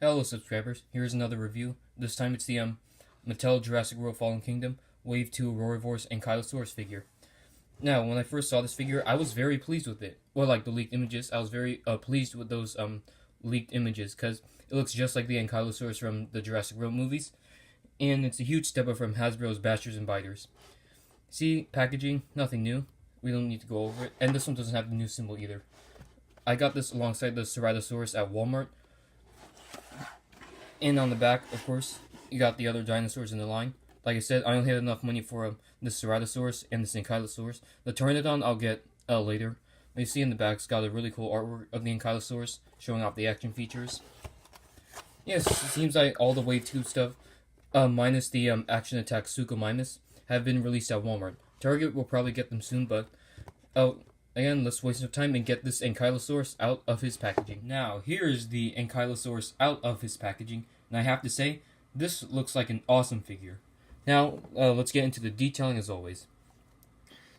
Hello subscribers, here's another review. This time it's the Mattel Jurassic World Fallen Kingdom Wave 2 Roarivores and Ankylosaurus figure. Now, when I first saw this figure, I was very pleased with it. Well, like the leaked images, I was very pleased with those leaked images because it looks just like the Ankylosaurus from the Jurassic World movies, and it's a huge step up from Hasbro's Bashers and Biters. See, packaging, nothing new. We don't need to go over it, and this one doesn't have the new symbol either. I got this alongside the Ceratosaurus at Walmart. And on the back, of course, you got the other dinosaurs in the line. Like I said, I only had enough money for this Ceratosaurus and this Ankylosaurus. The Pteranodon I'll get later. But you see in the back, it's got a really cool artwork of the Ankylosaurus, showing off the action features. Yes, it seems like all the Wave 2 stuff, minus the Action Attack Suchomimus, have been released at Walmart. Target will probably get them soon, but again, let's waste no time and get this Ankylosaurus out of his packaging. Now, here's the Ankylosaurus out of his packaging, and I have to say, this looks like an awesome figure. Now, let's get into the detailing as always.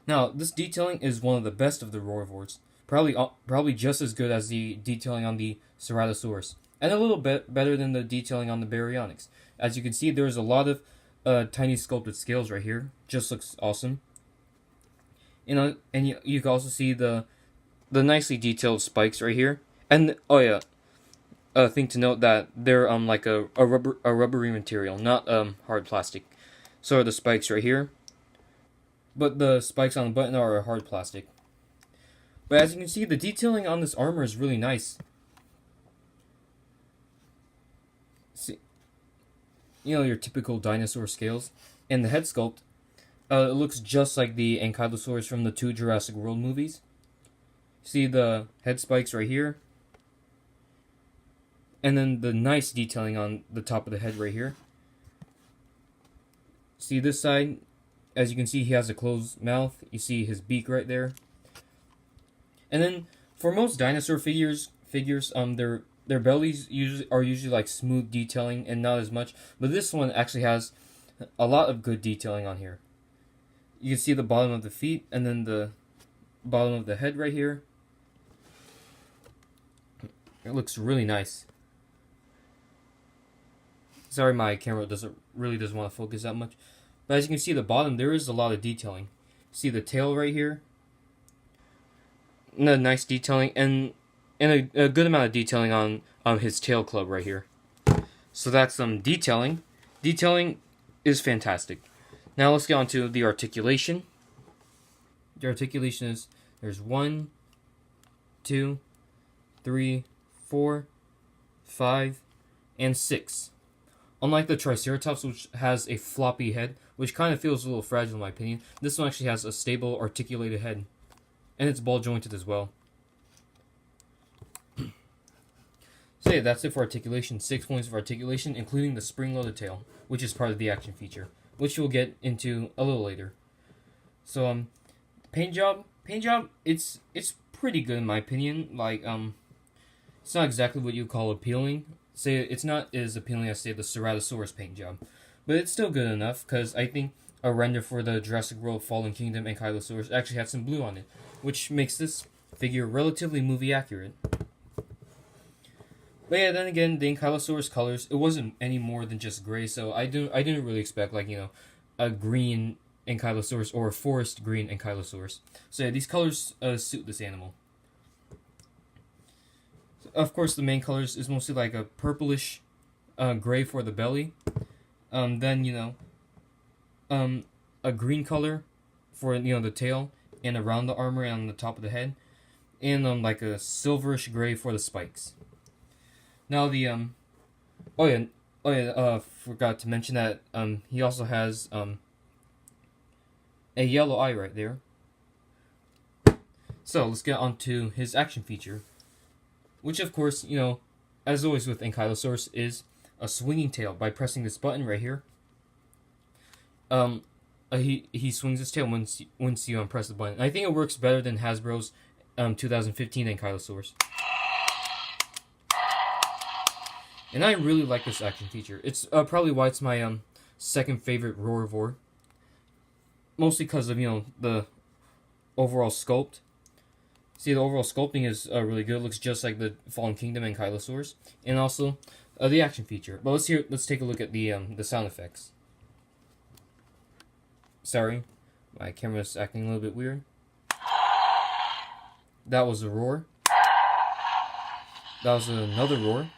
Now, this detailing is one of the best of the Roarivores, probably just as good as the detailing on the Ceratosaurus, and a little bit better than the detailing on the Baryonyx. As you can see, there's a lot of tiny sculpted scales right here. Just looks awesome. And you can also see the nicely detailed spikes right here. And oh yeah, a thing to note that they're like a rubbery material, not hard plastic. So are the spikes right here, but the spikes on the button are hard plastic. But as you can see, the detailing on this armor is really nice. See, your typical dinosaur scales, and the head sculpt. It looks just like the Ankylosaurus from the 2 Jurassic World movies. See the head spikes right here. And then the nice detailing on the top of the head right here. See this side? As you can see, he has a closed mouth. You see his beak right there. And then, for most dinosaur figures, their bellies are usually like smooth detailing and not as much. But this one actually has a lot of good detailing on here. You can see the bottom of the feet and then the bottom of the head right here. It looks really nice. Sorry, my camera doesn't want to focus that much. But as you can see, the bottom, there is a lot of detailing. See the tail right here? And a nice detailing, and a good amount of detailing on his tail club right here. So that's some detailing. Detailing is fantastic. Now let's get on to the articulation. The articulation is, there's 1, 2, 3, 4, 5, and 6. Unlike the Triceratops, which has a floppy head, which kind of feels a little fragile in my opinion, this one actually has a stable, articulated head. And it's ball jointed as well. So yeah, that's it for articulation. 6 points of articulation, including the spring-loaded tail, which is part of the action feature, which we'll get into a little later. So paint job, it's pretty good in my opinion. Like it's not exactly what you call appealing. Say it's not as appealing as say the Ceratosaurus paint job, but it's still good enough because I think a render for the Jurassic World Fallen Kingdom Ankylosaurus actually had some blue on it, which makes this figure relatively movie accurate. But yeah, then again, the Ankylosaurus colors, it wasn't any more than just gray, so I didn't really expect like, a green Ankylosaurus or a forest green Ankylosaurus. So yeah, these colors suit this animal. Of course, the main colors is mostly like a purplish gray for the belly. Then, a green color for, the tail and around the armor and on the top of the head. And like a silverish gray for the spikes. Now the forgot to mention that he also has a yellow eye right there. So let's get on to his action feature, which of course, as always with Ankylosaurus, is a swinging tail. By pressing this button right here, he swings his tail once you press the button. I think it works better than Hasbro's 2015 Ankylosaurus. And I really like this action feature. It's probably why it's my second favorite Roarivore. Mostly because of, the overall sculpt. See, the overall sculpting is really good. It looks just like the Fallen Kingdom Ankylosaurus. And also, the action feature. But let's take a look at the sound effects. Sorry, my camera's acting a little bit weird. That was a roar. That was another roar.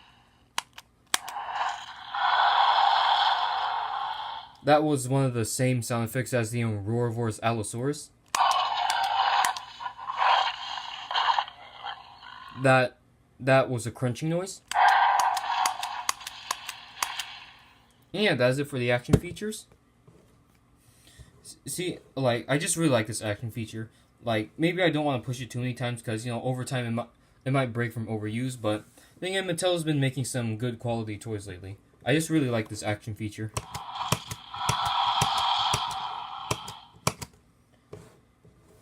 That was one of the same sound effects as the Roarivores Allosaurus. That was a crunching noise. And yeah, that's it for the action features. See, like, I just really like this action feature. Like, maybe I don't want to push it too many times because, you know, over time it might break from overuse, but then again, Mattel's been making some good quality toys lately. I just really like this action feature.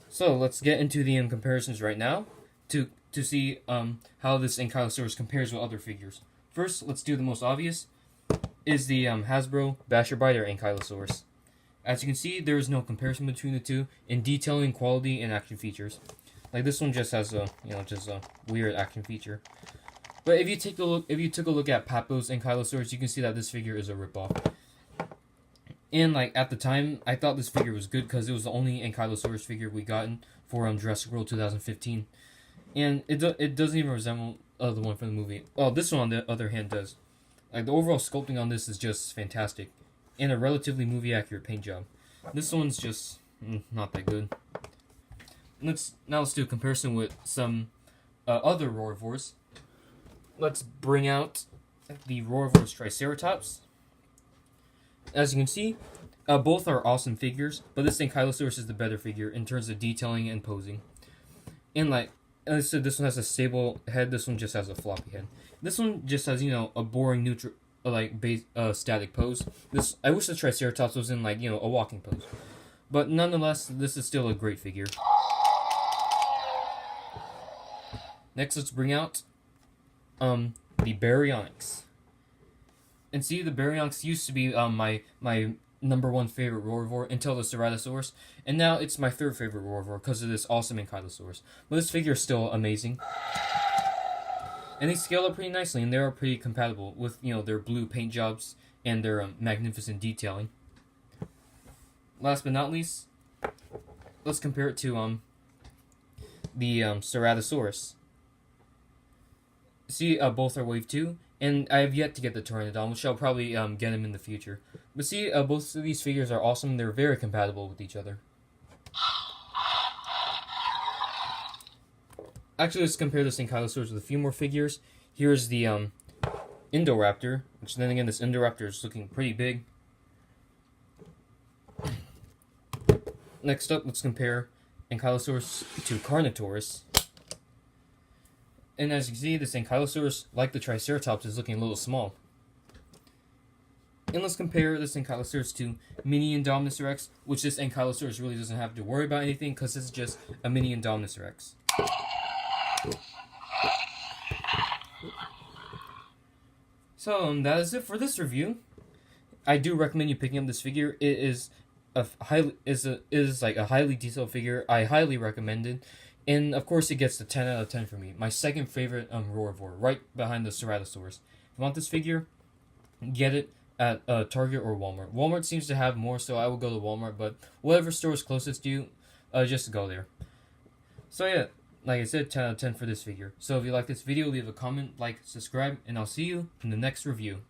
So, let's get into the comparisons right now to see how this Ankylosaurus compares with other figures. First, let's do the most obvious, is the Hasbro Basher Biter Ankylosaurus. As you can see, there is no comparison between the two in detailing, quality, and action features. Like, this one just has a, you know, just a weird action feature. But if you took a look at Papo's Ankylosaurus, you can see that this figure is a ripoff. And like at the time, I thought this figure was good because it was the only Ankylosaurus figure we gotten for Jurassic World 2015, and it doesn't even resemble the one from the movie. Oh, this one on the other hand does. Like the overall sculpting on this is just fantastic, and a relatively movie accurate paint job. This one's just not that good. Let's do a comparison with some other Roarivores. Let's bring out the Roarivores Triceratops. As you can see, both are awesome figures, but this Ankylosaurus is the better figure in terms of detailing and posing. And like I said, this one has a stable head. This one just has a floppy head. This one just has, you know, a boring neutral, static pose. I wish the Triceratops was in, like, you know, a walking pose. But nonetheless, this is still a great figure. Next, let's bring out the Baryonyx. And see, the Baryonyx used to be my number one favorite Roarivore until the Ceratosaurus, and now it's my third favorite Roarivore because of this awesome Ankylosaurus. But this figure is still amazing, and they scale up pretty nicely, and they are pretty compatible with, you know, their blue paint jobs and their magnificent detailing. Last but not least, let's compare it to the Ceratosaurus. See, both are Wave 2. And I have yet to get the Pteranodon, which I'll probably get him in the future. But see, both of these figures are awesome. They're very compatible with each other. Actually, let's compare this Ankylosaurus with a few more figures. Here's the Indoraptor, which then again, this Indoraptor is looking pretty big. Next up, let's compare Ankylosaurus to Carnotaurus. And as you can see, this Ankylosaurus, like the Triceratops, is looking a little small. And let's compare this Ankylosaurus to Mini Indominus Rex, which this Ankylosaurus really doesn't have to worry about anything because this is just a Mini Indominus Rex. So that is it for this review. I do recommend you picking up this figure. It is a highly detailed figure. I highly recommend it. And of course, it gets the 10 out of 10 for me. My second favorite Roarivore, right behind the Ceratosaurus. If you want this figure, get it at Target or Walmart. Walmart seems to have more, so I will go to Walmart. But whatever store is closest to you, just go there. So yeah, like I said, 10 out of 10 for this figure. So if you like this video, leave a comment, like, subscribe, and I'll see you in the next review.